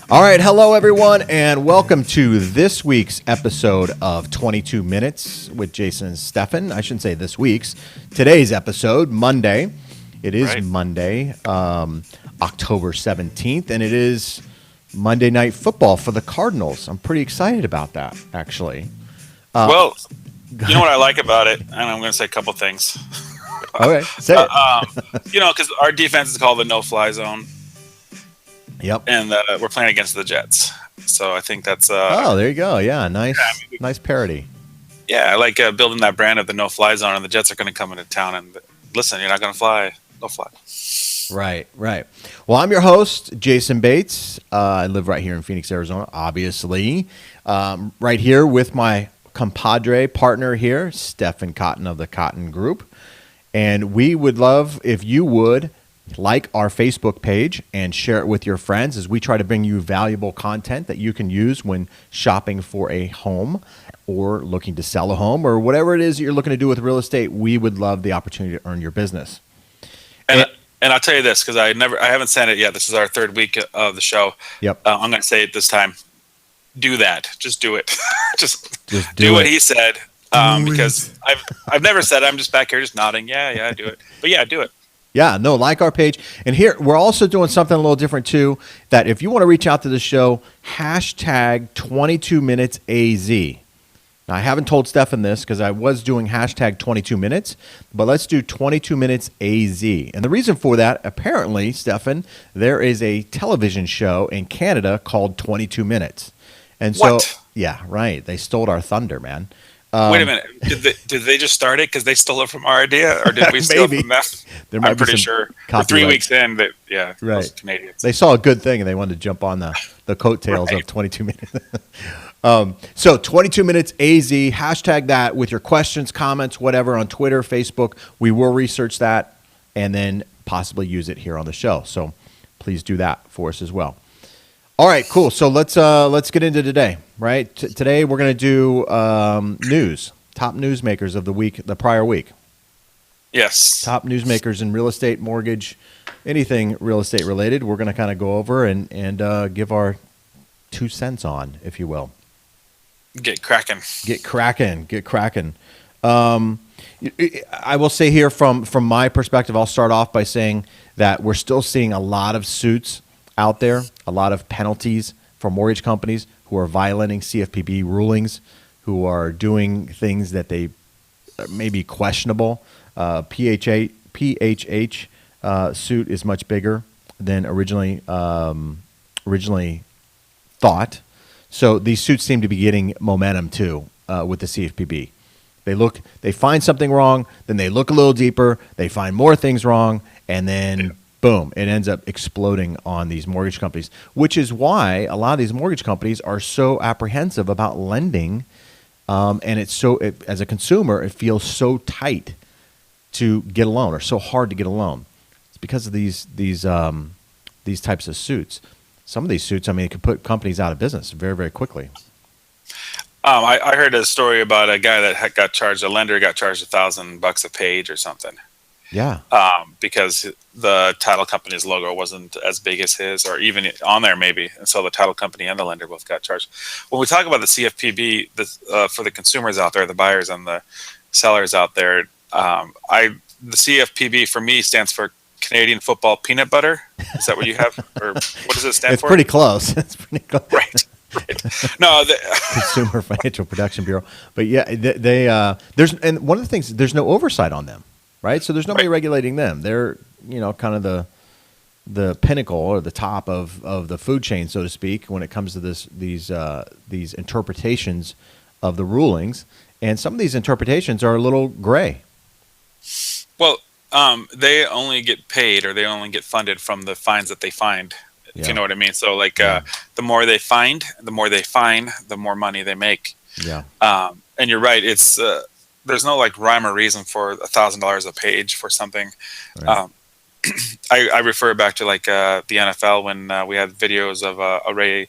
All right, hello everyone, and welcome to this week's episode of 22 Minutes with Jayson and Stefan. I shouldn't say this week's. Today's episode, Monday. It is Right. Monday, October 17th, and it is Monday Night Football for the Cardinals. I'm pretty excited about that, actually. Well, you know what I like about it, and I'm going to say a couple things. Okay, say it. Because our defense is called the no-fly zone, Yep. and we're playing against the Jets. So I think that's Oh, there you go. Yeah, nice parody. yeah, I like building that brand of the no-fly zone, and the Jets are going to come into town and listen. You're not going to fly, no fly. Right. Well, I'm your host, Jayson Bates. I live right here in Phoenix, Arizona, obviously. Right here with my compadre partner here, Stefan Cotton of the Cotton Group. And we would love if you would like our Facebook page and share it with your friends as we try to bring you valuable content that you can use when shopping for a home or looking to sell a home or whatever it is you're looking to do with real estate. We would love the opportunity to earn your business. And I'll tell you this because I haven't sent it yet. This is our third week of the show. Yep. I'm going to say it this time. Do that. Just do it. just do what it. he said. Because I've never said it. I'm just back here just nodding. Yeah, do it. But yeah, do it. Yeah, no, like our page. And here, we're also doing something a little different, too, that if you want to reach out to the show, hashtag 22minutesAZ. Now, I haven't told Stefan this because I was doing hashtag 22 minutes, but let's do 22 minutes AZ. And the reason for that, apparently, Stefan, there is a television show in Canada called 22 Minutes. And so, What? yeah, right. They stole our thunder, man. Wait a minute. Did they just start it because they stole it from our idea, or did we steal it from them? There might I'm be pretty some sure. We're copyright. 3 weeks in. That Right. those Canadians. They saw a good thing and they wanted to jump on the coattails Right. of 22 minutes. So 22 minutes AZ, hashtag that with your questions, comments, whatever on Twitter, Facebook. We will research that and then possibly use it here on the show. So please do that for us as well. All right, cool. So let's get into today, right? Today we're going to do news, top newsmakers of the week, the prior week. Yes. Top newsmakers in real estate, mortgage, anything real estate related. We're going to kind of go over and give our 2 cents on, if you will. Get cracking. Get cracking. I will say here from my perspective, I'll start off by saying that we're still seeing a lot of suits out there, a lot of penalties for mortgage companies who are violating CFPB rulings, who are doing things that they may be questionable. PHH suit is much bigger than originally thought. So these suits seem to be getting momentum too with the CFPB. They find something wrong, then they look a little deeper, they find more things wrong, and then boom, it ends up exploding on these mortgage companies, which is why a lot of these mortgage companies are so apprehensive about lending. And as a consumer, it feels so tight to get a loan or so hard to get a loan. It's because of these types of suits. Some of these suits, it could put companies out of business very, very quickly. I heard a story about a guy that got charged. A lender got charged $1,000 a page or something. Yeah. Because the title company's logo wasn't as big as his, or even on there maybe, and so the title company and the lender both got charged. When we talk about the CFPB, for the consumers out there, the buyers and the sellers out there, the CFPB for me stands for Canadian Football Peanut Butter. Is that what you have, or what does it stand It's for? pretty close. It's pretty close. Right. No, Consumer Financial Protection Bureau. But yeah, and one of the things, there's no oversight on them, right? So there's nobody regulating them. They're kind of the pinnacle or the top of the food chain, so to speak, when it comes to these interpretations of the rulings. And some of these interpretations are a little gray. Well, they only get paid, or they only get funded from the fines that they find. If you know what I mean. So the more they find, the more they fine, the more money they make. Yeah. And you're right. It's there's no rhyme or reason for $1,000 a page for something. Right. I refer back to the NFL when we had videos of Ray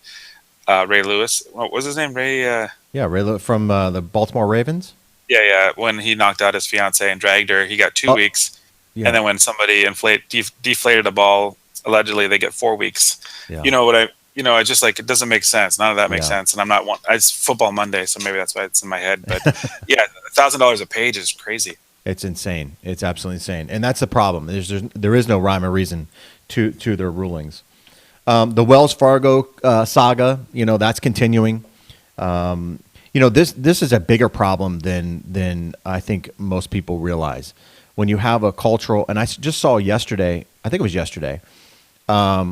Lewis. What was his name? Ray. Ray Lewis from the Baltimore Ravens. Yeah. When he knocked out his fiance and dragged her, he got 2 weeks. Yeah. And then when somebody deflated a ball, allegedly they get 4 weeks. Yeah. You know what I just like it doesn't make sense. None of that makes Yeah. sense, and I'm not one. It's football Monday, so maybe that's why it's in my head. But yeah, $1,000 a page is crazy. It's insane. It's absolutely insane, and that's the problem. There is no rhyme or reason to their rulings. The Wells Fargo saga, that's continuing. This is a bigger problem than I think most people realize. When you have a cultural, and just saw yesterday, I think it was yesterday,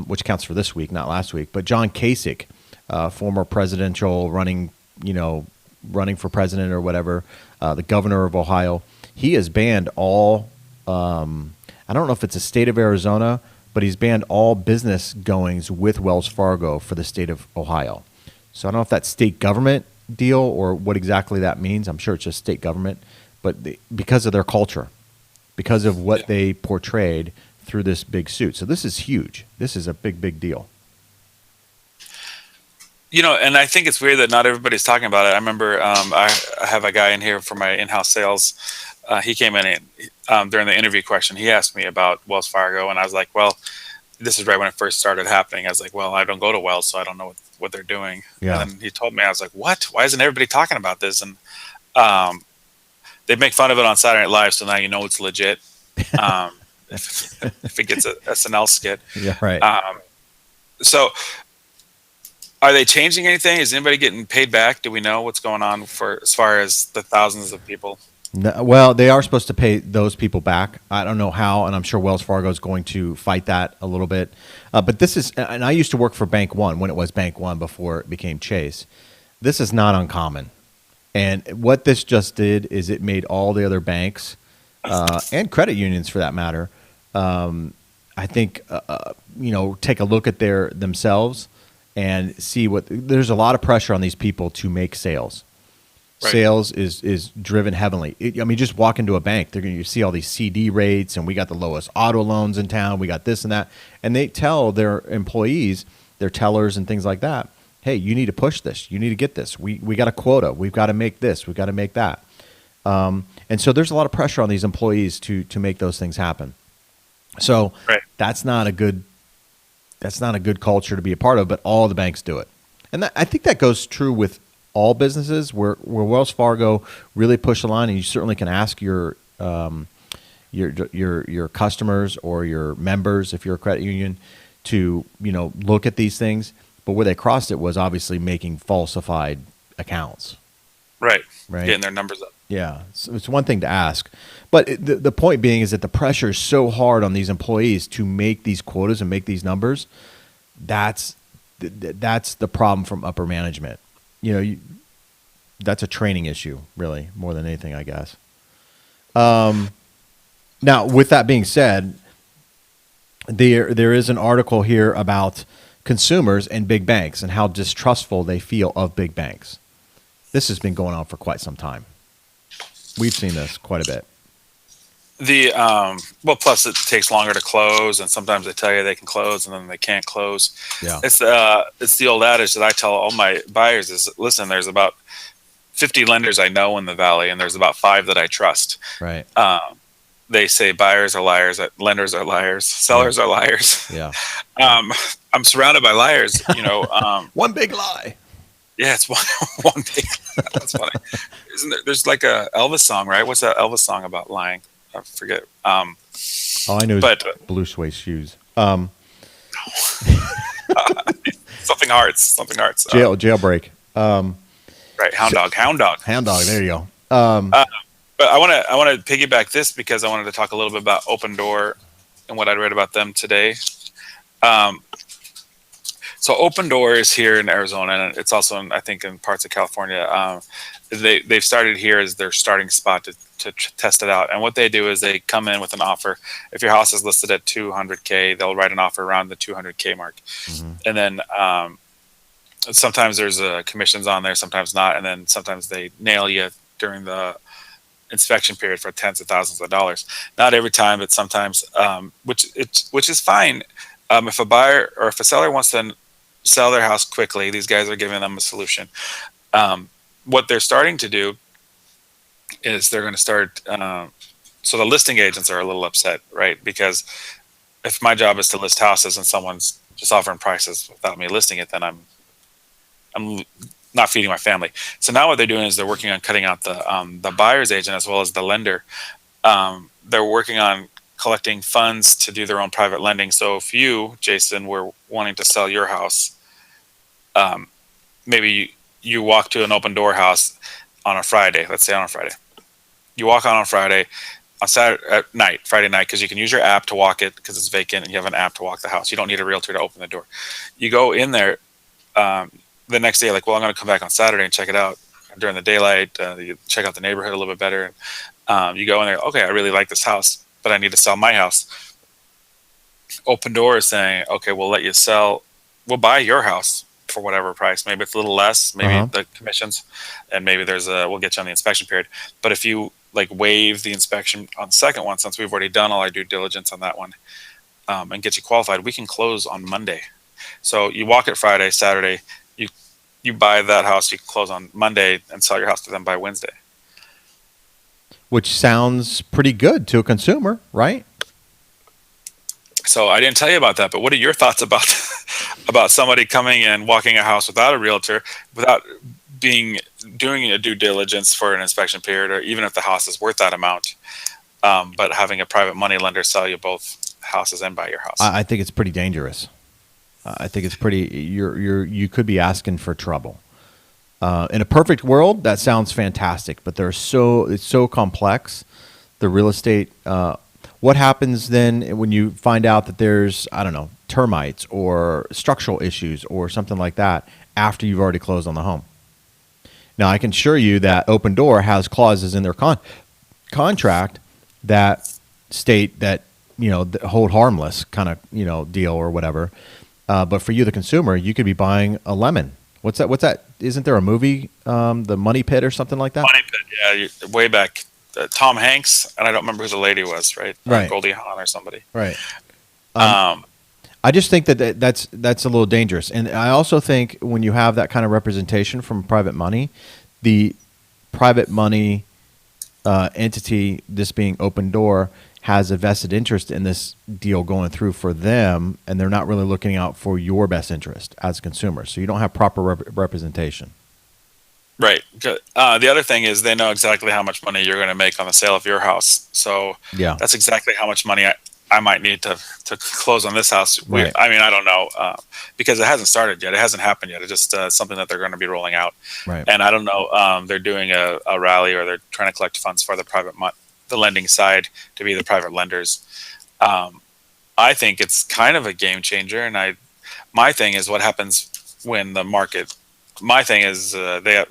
which counts for this week, not last week, but John Kasich, former presidential running for president or whatever, the governor of Ohio, he has banned all. I don't know if it's a state of Arizona, but he's banned all business goings with Wells Fargo for the state of Ohio. So I don't know if that's state government deal or what exactly that means. I'm sure it's just state government, but because of their culture, because of what they portrayed through this big suit. So this is huge. This is a big, big deal. And I think it's weird that not everybody's talking about it. I remember I have a guy in here for my in-house sales. He came in during the interview question. He asked me about Wells Fargo, and I was like, well, this is right when it first started happening. I was like, well, I don't go to Wells, so I don't know what they're doing. Yeah. And then he told me, I was like, what? Why isn't everybody talking about this? And they make fun of it on Saturday Night Live, so now you know it's legit. If it gets a SNL skit. Yeah, right. So are they changing anything? Is anybody getting paid back? Do we know what's going on as far as the thousands of people? No, well, they are supposed to pay those people back. I don't know how, and I'm sure Wells Fargo is going to fight that a little bit. But this is, and I used to work for Bank One when it was Bank One before it became Chase. This is not uncommon. And what this just did is it made all the other banks and credit unions, for that matter, I think, take a look at themselves and see there's a lot of pressure on these people to make sales. Right. Sales is driven heavily. Just walk into a bank, you see all these CD rates, and we got the lowest auto loans in town. We got this and that, and they tell their employees, their tellers, and things like that, hey, you need to push this. You need to get this. We got a quota. We've got to make this. We've got to make that. And so there's a lot of pressure on these employees to make those things happen. So right. That's not a good culture to be a part of. But all the banks do it, and I think that goes true with all businesses. Where Wells Fargo really pushed the line, and you certainly can ask your customers or your members, if you're a credit union, to look at these things. But where they crossed it was obviously making falsified accounts. Right. Getting their numbers up. Yeah. So it's one thing to ask. But the point being is that the pressure is so hard on these employees to make these quotas and make these numbers. That's the problem from upper management. That's a training issue, really, more than anything, I guess. Now, with that being said, there is an article here about consumers and big banks and how distrustful they feel of big banks. This has been going on for quite some time. We've seen this quite a bit. Plus it takes longer to close, and sometimes they tell you they can close and then they can't close. Yeah. It's the old adage that I tell all my buyers is, listen, there's about 50 lenders I know in the Valley, and there's about 5 that I trust. Right. They say buyers are liars, lenders are liars, sellers are liars. Yeah. I'm surrounded by liars, One big lie. Yeah, it's one big lie. That's funny. Isn't there? There's like a Elvis song, right? What's that Elvis song about lying? I forget. All I know is blue suede shoes. Something hearts. Jailbreak. Right, Hound Dog. There you go. But I want to piggyback this because I wanted to talk a little bit about Open Door and what I read about them today. So Open Door is here in Arizona, and it's also I think in parts of California. They've started here as their starting spot to test it out. And what they do is they come in with an offer. If your house is listed at $200K, they'll write an offer around the $200K mark. Mm-hmm. And then sometimes there's commissions on there, sometimes not. And then sometimes they nail you during the inspection period for tens of thousands of dollars. Not every time, but sometimes, which is fine. If a buyer or if a seller wants to sell their house quickly, these guys are giving them a solution. What they're starting to do is they're going to start. So the listing agents are a little upset, right? Because if my job is to list houses and someone's just offering prices without me listing it, then I'm not feeding my family. So now what they're doing is they're working on cutting out the buyer's agent as well as the lender. They're working on collecting funds to do their own private lending. So if you, Jason, were wanting to sell your house, um, maybe you walk to an open door house on a Friday. Let's say on a Friday, you walk on Friday, on Saturday at night, Friday night, because you can use your app to walk it because it's vacant, and you have an app to walk the house. You don't need a realtor to open the door. You go in there the next day, like, well, I'm going to come back on Saturday and check it out during the daylight. You check out the neighborhood a little bit better. You go in there, okay, I really like this house, but I need to sell my house. Open Door is saying, okay, we'll let you sell, we'll buy your house for whatever price. Maybe it's a little less, maybe the commissions, and maybe we'll get you on the inspection period. But if you like waive the inspection on the second one, since we've already done all our due diligence on that one, and get you qualified, we can close on Monday. So you walk it Friday, Saturday, you buy that house, you close on Monday and sell your house to them by Wednesday. Which sounds pretty good to a consumer, right? So I didn't tell you about that, but what are your thoughts about about somebody coming and walking a house without a realtor, without doing a due diligence for an inspection period, or even if the house is worth that amount, but having a private money lender sell you both houses and buy your house? I think it's pretty dangerous. I think it's pretty. You could be asking for trouble. In a perfect world, that sounds fantastic, but it's so complex. The real estate. What happens then when you find out that there's, I don't know, termites or structural issues or something like that after you've already closed on the home? Now, I can assure you that Open Door has clauses in their contract that state that, hold harmless kind of, deal or whatever. But for you, the consumer, you could be buying a lemon. What's that? Isn't there a movie, The Money Pit or something like that? Money Pit, yeah, way back. Tom Hanks, and I don't remember who the lady was, right? Right. Goldie Hawn or somebody. Right. I just think that's a little dangerous. And I also think when you have that kind of representation from private money, the private money entity, this being Open Door, has a vested interest in this deal going through for them, and they're not really looking out for your best interest as a consumer. So you don't have proper representation. Right. The other thing is they know exactly how much money you're going to make on the sale of your house. So yeah, that's exactly how much money I might need to close on this house. Right. I don't know because it hasn't started yet. It hasn't happened yet. It's just something that they're going to be rolling out. Right. And I don't know. They're doing a rally, or they're trying to collect funds for the lending side to be the private lenders. I think it's kind of a game changer. And my thing is what happens when the market. My thing is the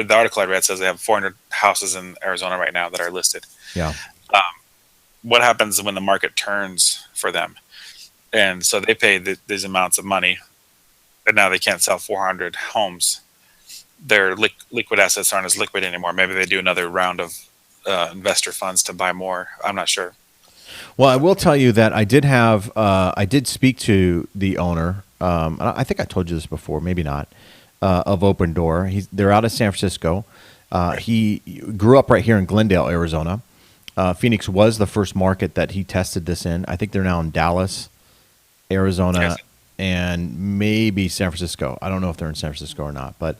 article I read says they have 400 houses in Arizona right now that are listed. Yeah. What happens when the market turns for them? And so they pay these amounts of money, and now they can't sell 400 homes. Their liquid assets aren't as liquid anymore. Maybe they do another round of investor funds to buy more. I'm not sure. Well, I will tell you that I did speak to the owner. I think I told you this before, maybe not. Of Open Door. They're out of San Francisco. He grew up right here in Glendale, Arizona. Phoenix was the first market that he tested this in. I think they're now in Dallas, Arizona, yes, and maybe San Francisco. I don't know if they're in San Francisco or not, but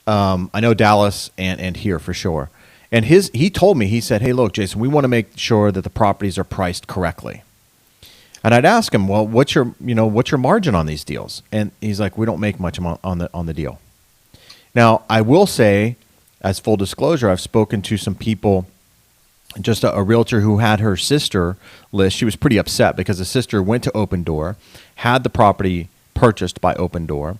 I know Dallas and here for sure. And he told me, he said, "Hey, look, Jason, we want to make sure that the properties are priced correctly." And I'd ask him, well, what's your margin on these deals? And he's like, we don't make much on the deal. Now, I will say, as full disclosure, I've spoken to some people, just a realtor who had her sister list. She was pretty upset because the sister went to Open Door, had the property purchased by Open Door.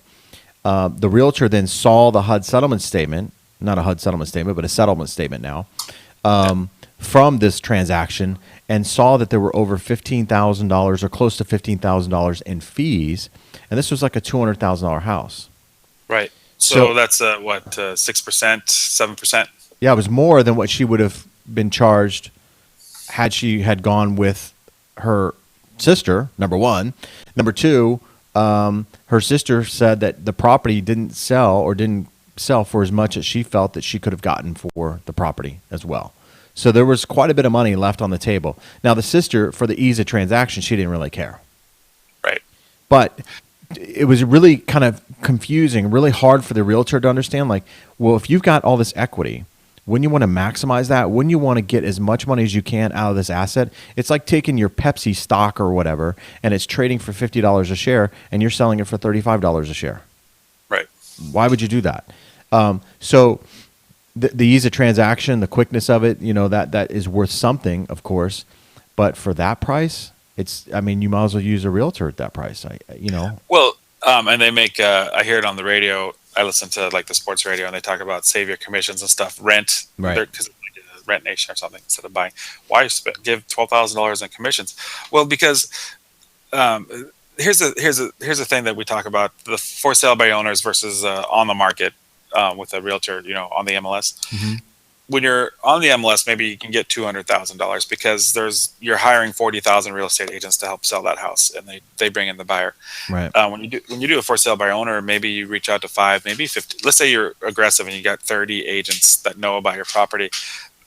The realtor then saw the HUD settlement statement, not a HUD settlement statement, but a settlement statement now, from this transaction, and saw that there were over $15,000 or close to $15,000 in fees, and this was like a $200,000 house. Right. So that's 6%, 7%. Yeah, it was more than what she would have been charged had she had gone with her sister. Number one, number two, her sister said that the property didn't sell for as much as she felt that she could have gotten for the property as well. So there was quite a bit of money left on the table. Now, the sister, for the ease of transaction, she didn't really care. Right. But it was really kind of confusing, really hard for the realtor to understand. Like, well, if you've got all this equity, wouldn't you want to maximize that? Wouldn't you want to get as much money as you can out of this asset? It's like taking your Pepsi stock or whatever, and it's trading for $50 a share, and you're selling it for $35 a share. Right. Why would you do that? So the ease of transaction, the quickness of it, that is worth something, of course. But for that price, you might as well use a realtor at that price. Well, and they make. I hear it on the radio. I listen to like the sports radio, and they talk about save your commissions and stuff. Rent, Right? Because like Rent Nation or something instead of buying. Why give $12,000 in commissions? Well, because here's the thing that we talk about: the for sale by owners versus on the market with a realtor. On the MLS. Mm-hmm. When you're on the MLS, maybe you can get $200,000 because you're hiring 40,000 real estate agents to help sell that house, and they bring in the buyer. Right. When you do a for sale by owner, maybe you reach out to 5, maybe 50. Let's say you're aggressive and you got 30 agents that know about your property.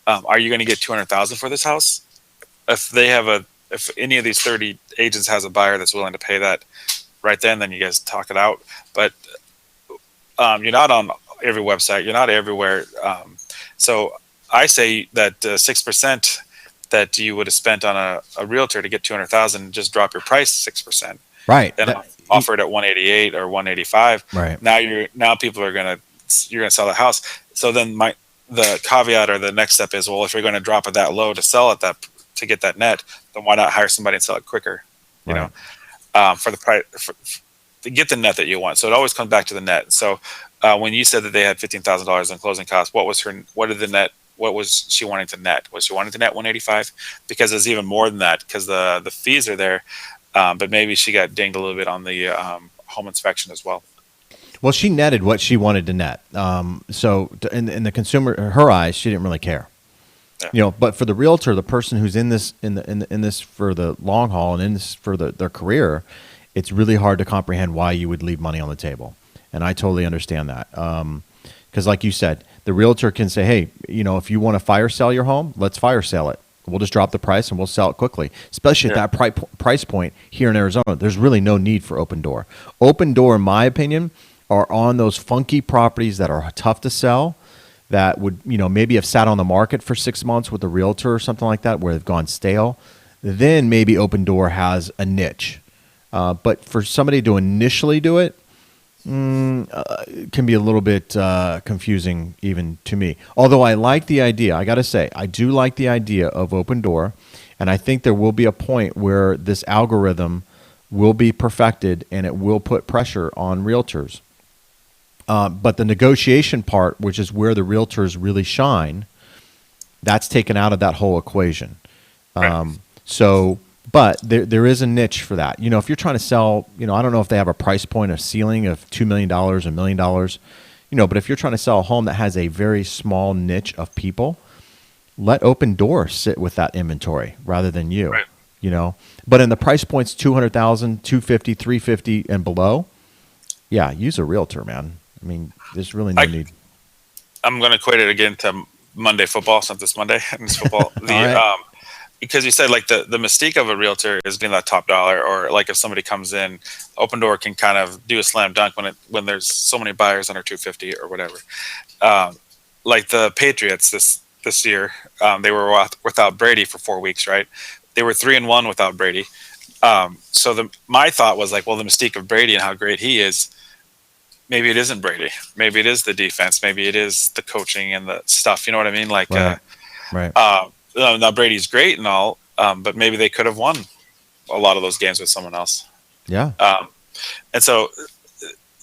Are you going to get 200,000 for this house? If any of these 30 agents has a buyer that's willing to pay that right then you guys talk it out. But you're not on every website. You're not everywhere. So I say that 6% that you would have spent on a realtor to get 200,000, just drop your price 6%. Right. Then offer it at 188 or 185. Right. Now people you're gonna sell the house. So then the caveat or the next step is, well, if you're going to drop it that low to sell it to get that net, then why not hire somebody and sell it quicker? Right. For the price to get the net that you want. So it always comes back to the net. So when you said that they had $15,000 in closing costs, what was she wanting to net? Was she wanting to net 185? Because there's even more than that because the fees are there. But maybe she got dinged a little bit on the home inspection as well. Well, she netted what she wanted to net. So in the consumer, her eyes, she didn't really care. Yeah. But for the realtor, the person who's in this for the long haul and in this for their career, it's really hard to comprehend why you would leave money on the table. And I totally understand that. Because like you said, the realtor can say, hey, if you want to fire sell your home, let's fire sell it. We'll just drop the price and we'll sell it quickly, especially at that price point here in Arizona. There's really no need for Open Door. Open Door, in my opinion, are on those funky properties that are tough to sell, that would maybe have sat on the market for 6 months with a realtor or something like that, where they've gone stale. Then maybe Open Door has a niche. But for somebody to initially do it, it can be a little bit confusing even to me. Although I like the idea. I got to say, I do like the idea of Open Door. And I think there will be a point where this algorithm will be perfected and it will put pressure on realtors. But the negotiation part, which is where the realtors really shine, that's taken out of that whole equation. Right. But there is a niche for that. If you're trying to sell, I don't know if they have a price point, a ceiling of $2 million, $1 million, but if you're trying to sell a home that has a very small niche of people, let Open Door sit with that inventory rather than you. Right. But in the price points, 200,000, 250, 350 and below, yeah, use a realtor, man. I mean, there's really no need. I'm going to equate it again to Monday football, since it's Monday and it's football. Because you said like the mystique of a realtor is being that top dollar, or like if somebody comes in, Open Door can kind of do a slam dunk when there's so many buyers under 250 or whatever. Like the Patriots this year, they were without Brady for 4 weeks, right? They were 3-1 without Brady. So my thought was like, well, the mystique of Brady and how great he is, maybe it isn't Brady. Maybe it is the defense. Maybe it is the coaching and the stuff. You know what I mean? Like, right. Now Brady's great and all, but maybe they could have won a lot of those games with someone else. Yeah. And so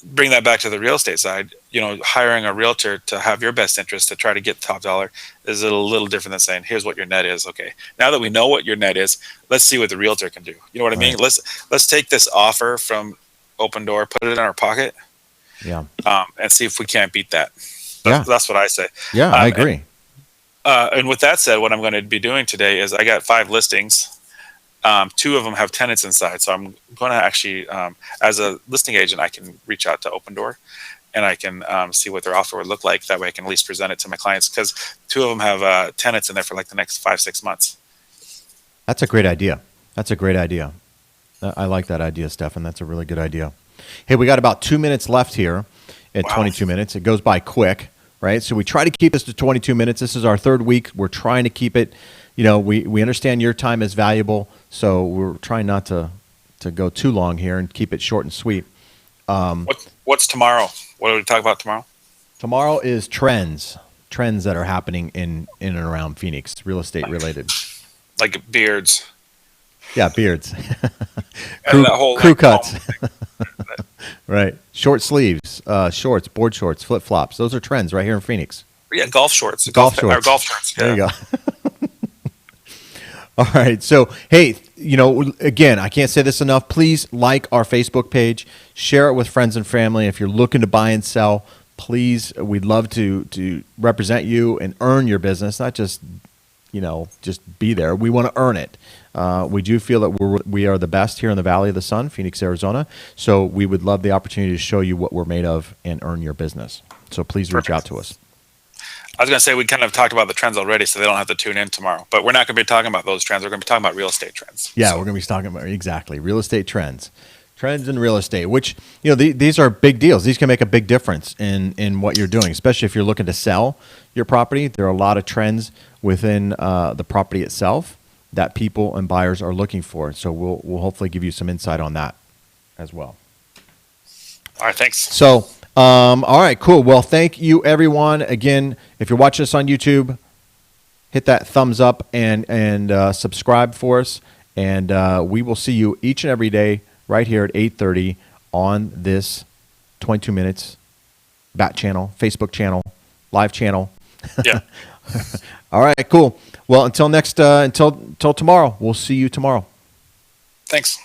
bring that back to the real estate side. Hiring a realtor to have your best interest to try to get top dollar is a little different than saying, here's what your net is. Okay, now that we know what your net is, let's see what the realtor can do. You know what I mean? Let's take this offer from Open Door, put it in our pocket, and see if we can't beat that. That's what I say. Yeah, I agree. And with that said, what I'm going to be doing today is I got 5 listings. 2 of them have tenants inside. So I'm going to actually, as a listing agent, I can reach out to Open Door and I can see what their offer would look like. That way I can at least present it to my clients, because 2 of them have tenants in there for like the next 5-6 months. That's a great idea. I like that idea, Stefan. That's a really good idea. Hey, we got about 2 minutes left here at Wow. 22 minutes. It goes by quick, right? So we try to keep this to 22 minutes. This is our third week. We're trying to keep it. We understand your time is valuable, so we're trying not to go too long here and keep it short and sweet. What's tomorrow? What do we talk about tomorrow? Tomorrow is trends that are happening in and around Phoenix, real estate related. Like beards. Yeah, beards, And that whole crew like, cuts, right? Short sleeves, shorts, board shorts, flip flops. Those are trends right here in Phoenix. yeah, golf shorts. Golf shorts. Or golf shorts. Yeah. There you go. All right. So, hey, again, I can't say this enough. Please like our Facebook page, share it with friends and family. If you're looking to buy and sell, please, we'd love to represent you and earn your business, not just be there. We want to earn it. We do feel that we are the best here in the Valley of the Sun, Phoenix, Arizona. So we would love the opportunity to show you what we're made of and earn your business. So please reach out to us. I was going to say we kind of talked about the trends already, so they don't have to tune in tomorrow. But we're not going to be talking about those trends. We're going to be talking about real estate trends. Yeah, we're going to be talking about exactly real estate trends in real estate. Which these are big deals. These can make a big difference in what you're doing, especially if you're looking to sell your property. There are a lot of trends within the property itself that people and buyers are looking for. So we'll hopefully give you some insight on that as well. All right, thanks. So, all right, cool. Well, thank you, everyone. Again, if you're watching us on YouTube, hit that thumbs up and subscribe for us. And we will see you each and every day right here at 8:30 on this 22 minutes Bat channel, Facebook channel, live channel. Yeah. All right, cool. Well, until tomorrow, we'll see you tomorrow. Thanks.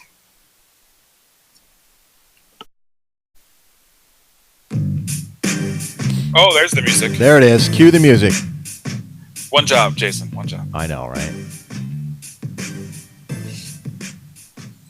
Oh, there's the music. There it is. Cue the music. One job, Jason. One job. I know, right?